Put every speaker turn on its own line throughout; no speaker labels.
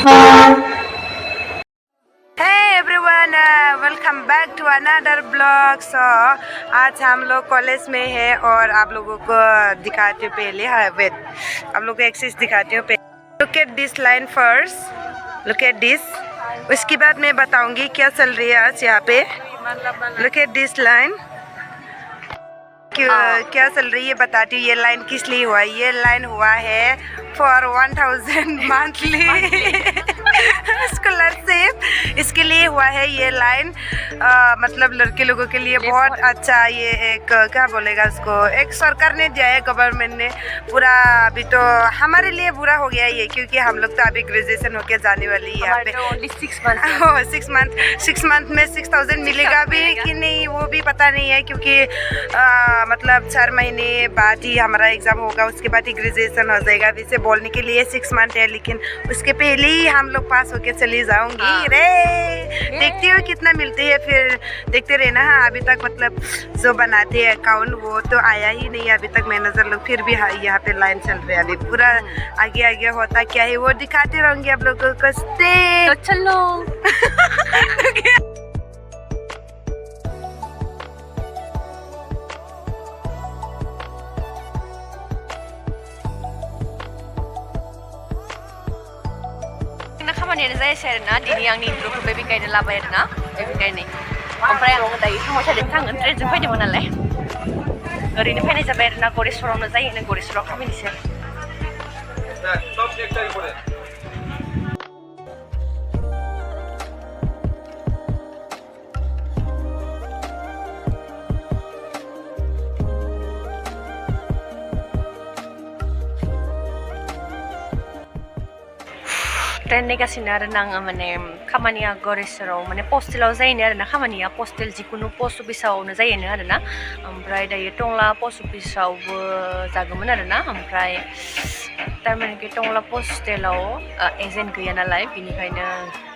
Hey everyone, welcome back to another blog. So आज हम लोग कॉलेज में है और आप लोगों को दिखाती हूँ पहले। हाँ वेट, आप लोगों को एक्सरसाइज दिखाती हूँ। Look at this line first, look at this. उसके बाद मैं बताऊंगी क्या चल रही है आज यहाँ पे। लुक एट दिस लाइन, क्या चल रही है बताती हूँ। ये लाइन किस लिए हुआ? ये लाइन हुआ है फॉर 1000 मंथली स्कॉलरशिप, इसके लिए हुआ है ये लाइन। मतलब लड़के लोगों के लिए बहुत अच्छा, ये एक क्या बोलेगा उसको, एक सरकार ने दिया है, गवर्नमेंट ने पूरा। अभी तो हमारे लिए बुरा हो गया ये, क्योंकि हम लोग तो अभी ग्रेजुएशन होके जाने वाली है यहाँ पे। 6 मंथ में 6000 मिलेगा भी कि नहीं वो भी पता नहीं है, क्योंकि मतलब 4 महीने बाद ही हमारा एग्ज़ाम होगा, उसके बाद ही ग्रेजुएशन हो जाएगा। अभी से बोलने के लिए 6 मंथ है, लेकिन उसके पहले ही हम लोग पास होके चली जाऊंगी। रे देखती हूँ कितना मिलती है, फिर देखते रहना। हाँ अभी तक मतलब जो बनाते हैं अकाउंट वो तो आया ही नहीं अभी तक मैनेजर लोग, फिर भी हाँ यहाँ पे लाइन चल रही है। अभी पूरा आगे आगे होता क्या है वो दिखाते रहूँगी आप लोगों को। तो चलो खामानियानो जायासै आरोना दिनै आंनि इन्ट्र'खौ बेबी गायनो लाबाय आरोना बेबी गायनाय। ओमफ्राय आं दायो थांबाय थादों, थांगोन ट्रेनजों फैदोंमोन नालाय ओरैनो फैनाय जाबाय आरोना। गरेस्वरावनो जायो, गरेस्वराव खामानिसो। ट्रेन नेगासिनो आरोना आङो, माने खामानिया गरेस्वराव माने पस्टेलाव जायोनो आरोना खामानिया। पस्टेल जिखुनु पस्ट अफिसावनो जायोनो आरोना। ओमफ्राय दायो टंला पस्ट अफिसावबो जागौमोन आरोना। ओमफ्राय थारमाने टंला पस्टेलाव एजेन्ट गैया नालाय, बिनिखायनो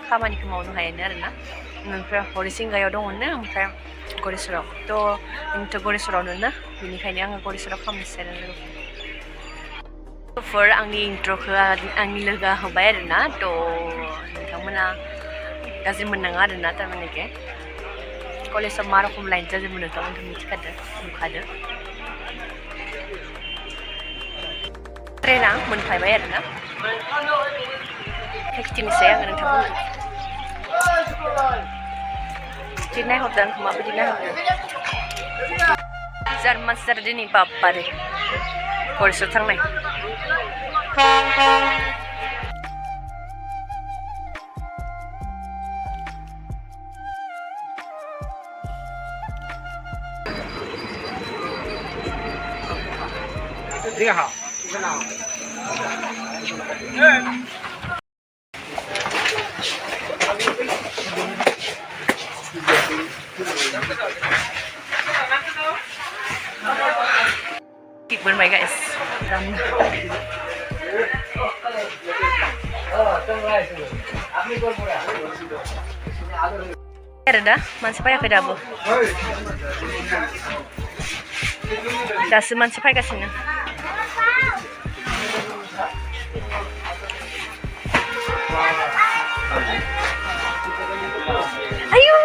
खामानिखौ मावनो हायानो आरोना। ओमफ्राय हरिसिंगायाव दङनो, ओमफ्राय गरेस्वराव थ' गरेस्वरावनो ना, बिनिखायनो आङो गरेस्वराव खालामनोसै आरो। आंनि इन्ट्र'खौ आंनि लोगोआ होबाय आरोना। थ' नोंथांमोना गाज्रि मोननाङा आरोना। थारमाने कलेजाव मा रखम लाइन जाजोबो नोंथांमोनथ' मिथिखादो, नुखादो। ट्रेना मोनफैबाय आरोना। खिन्थिनोसै आङो नोंथांमोननो। टिकेट नायहरदों आंखौ माबायदि नायहरदों। जार मानसि जादों दिनै बाब्बारे गरेस्वर थांनाय। Keep with my guys. Ada dah, masih payah ke dabu. Dah masih payah ke sini. Ayo.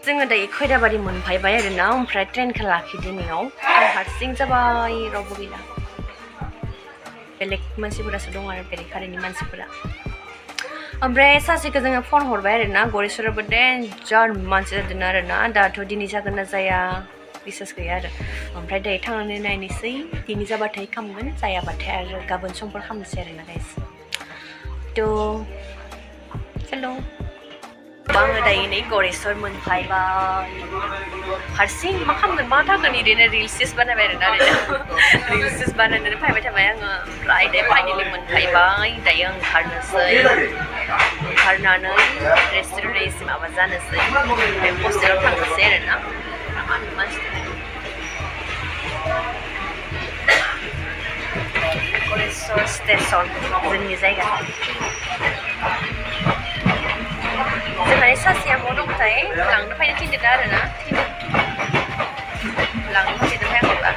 जोङो दायो खैराबारि मोनफैबाय आरोना। ओमफ्राय ट्रेनखौ लाखिदोनियाव आं हारसिं जाबाय, रावबो गैला। बेलेग मानसिफोरासो दं आरो, बेलेग हारिनि मानसिफोरा। ओमफ्राय सासेखौ जोङो फन हरबाय आरोना, गरेस्वरावबो डेन्जार मानसि जादों आरोना। दाथ' दिनै जागोन ना जाया बिसास गैया आरो। ओमफ्राय दायो थांनानै नायनोसै, दिनै जाबाथाय खामगोन, जायाबाथाय आरो गाबोन समफोर खालामनोसै आरोना गाइस। थ' चलो आङो दायो नै गरेस्वर मोनफैबाय। हारसिं मा खालामगोन मा थागोन ओरैनो रिल्स बानायबाय आरोना। रिल्स बानायनानै फैबाय थाबाय आङो। ओमफ्राय दायो फाइनालि मोनफैबाय। दायो ओंखारनोसै, ओंखारनानै रेस्टुरेन्ट माबा जानोसै, ओमफ्राय हस्टेलाव थांनोसै आरोना। गरेस्वर स्टेसन जोंनि जायगा। जोंहानि सासेया मा दंथाय लांनो फैनो थिनदों आरोना। लांनो फैनो थाखाय आंखौबा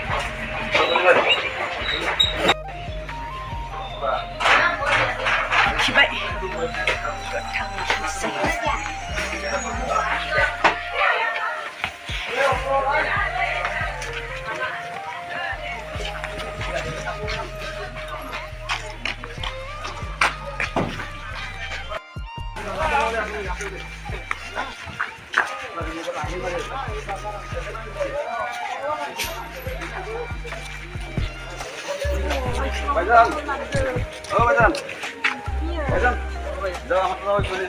Bajan. Oh, Bajan. Bajan. Dah, apa tahu ini?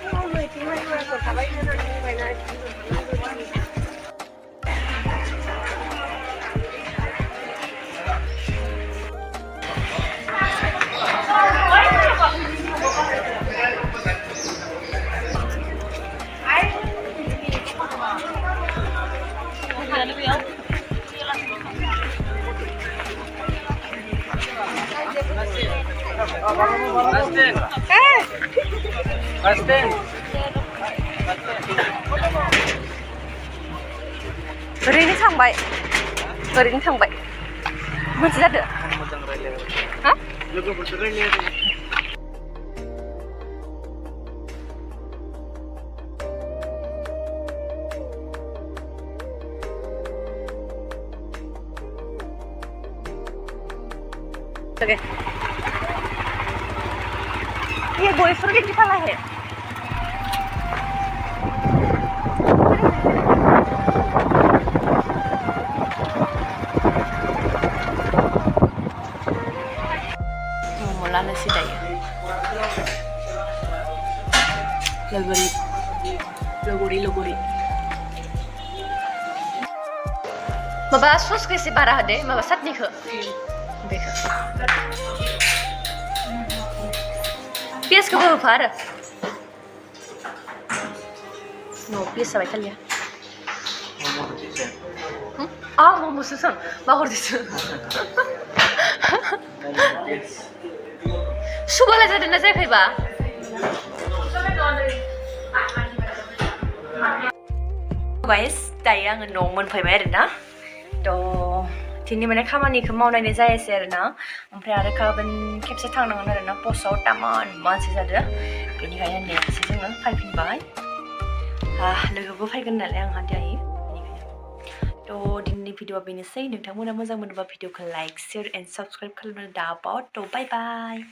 Pastin.
ओरैनो थांबाय ओरैनो थांबाय मोनसे जादो हा
लोगोफोरजों रायलायदों
ओके ये बॉयफ्रेंड किती खाला है mulanya sih daya logori माबा सस कैसे बारा होदे माबा चटनीखौ बेखौ पियाजखौबो होफा आरो पियाज जाबाय खालिया मम'सो सन मा हरदोसो सुबालाय जादोंना जायाखैबा गाइस दायो आङो न'आव मोनफैबाय आरोना दिनै माने खामानिखौ मावनायनि जायासै आरोना ओमफ्राय आरो गाबोन खेबसे थांनांगोन आरोना पस्टआव तामान मानसि जादों बेनिखायनो नेक्स्ट जोङो फैफिनबाय लोगोबो फैगोन नालाय आंहा दायो बेनिखायनो दिनैनि भिडिअआ बेनोसै नोंथांमोना मोजां मोनोबा भिडिअखौ लाइक शेयार एन्ड साबस्क्राइब खालामनो दाबाव बाय बाय